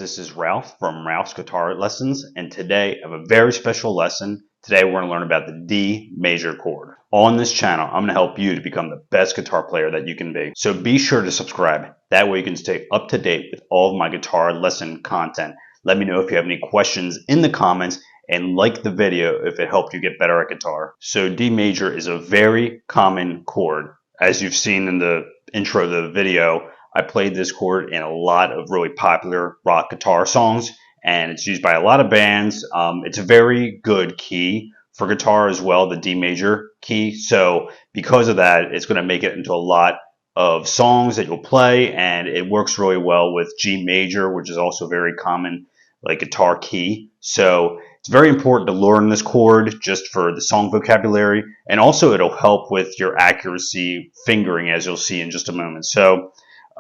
this is Ralph from Ralph's Guitar Lessons, and today I have a very special lesson. Today we're going to learn about the D major chord. On this channel, I'm going to help you to become the best guitar player that you can be. So be sure to subscribe. That way you can stay up to date with all of my guitar lesson content. Let me know if you have any questions in the comments, and like the video if it helped you get better at guitar. So D major is a very common chord. As you've seen in the intro of the video, I played this chord in a lot of really popular rock guitar songs, and it's used by a lot of bands. It's a very good key for guitar as well, the D major key. So because of that, it's going to make it into a lot of songs that you'll play, and it works really well with G major, which is also very common like guitar key. So it's very important to learn this chord just for the song vocabulary, and also it'll help with your accuracy fingering, as you'll see in just a moment. So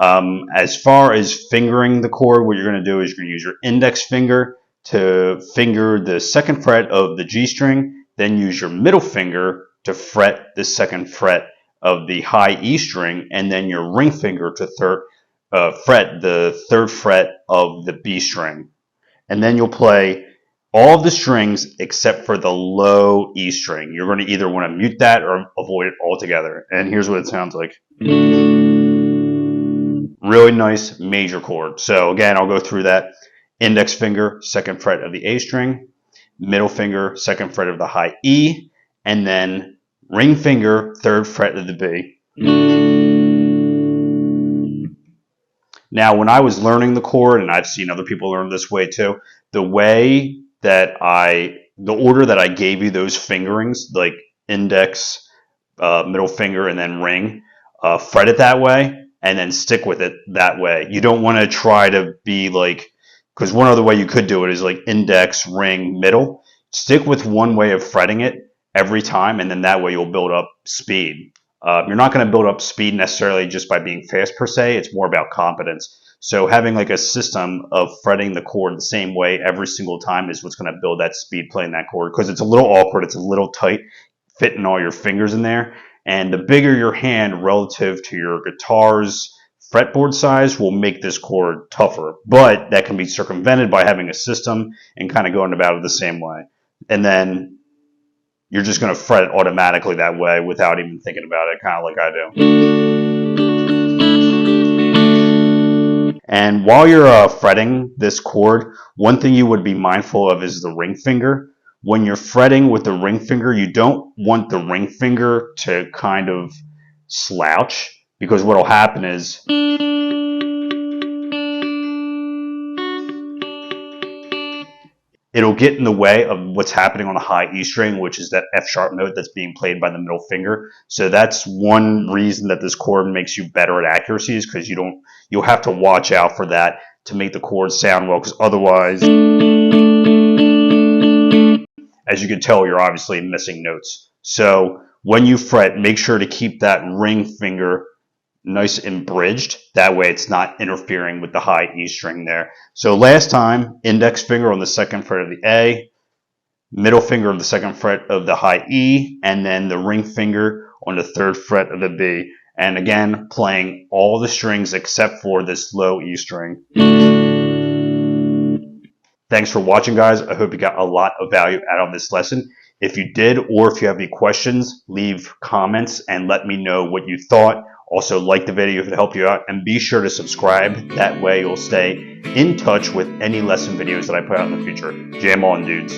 as far as fingering the chord, what you're going to do is you're going to use your index finger to finger the second fret of the G string, then use your middle finger to fret the second fret of the high E string, and then your ring finger to fret the third fret of the B string. And then you'll play all of the strings except for the low E string. You're going to either want to mute that or avoid it altogether. And here's what it sounds like. Really nice major chord. So again, I'll go through that. Index finger, second fret of the A string, middle finger, second fret of the high E, and then ring finger, third fret of the B. Now, when I was learning the chord, and I've seen other people learn this way too, the order that I gave you those fingerings, like index, middle finger, and then ring, fret it that way, and then stick with it that way. You don't want to try to be like, because one other way you could do it is like index, ring, middle. Stick with one way of fretting it every time, and then that way you'll build up speed. You're not going to build up speed necessarily just by being fast per se. It's more about competence. So having like a system of fretting the chord the same way every single time is what's going to build that speed playing that chord, because it's a little awkward. It's a little tight fitting all your fingers in there. And the bigger your hand relative to your guitar's fretboard size will make this chord tougher. But that can be circumvented by having a system and kind of going about it the same way. And then you're just going to fret it automatically that way without even thinking about it, kind of like I do. And while you're fretting this chord, one thing you would be mindful of is the ring finger. When you're fretting with the ring finger, you don't want the ring finger to kind of slouch, because what will happen is it'll get in the way of what's happening on the high E string, which is that F sharp note that's being played by the middle finger. So that's one reason that this chord makes you better at accuracy, is because you'll have to watch out for that to make the chord sound well, because otherwise, as you can tell, you're obviously missing notes. So when you fret, make sure to keep that ring finger nice and bridged. That way it's not interfering with the high E string there. So last time, index finger on the second fret of the A, middle finger on the second fret of the high E, and then the ring finger on the third fret of the B. And again, playing all the strings except for this low E string. Thanks for watching, guys. I hope you got a lot of value out of this lesson. If you did, or if you have any questions, leave comments and let me know what you thought. Also, like the video if it helped you out, and be sure to subscribe. That way you'll stay in touch with any lesson videos that I put out in the future. Jam on, dudes.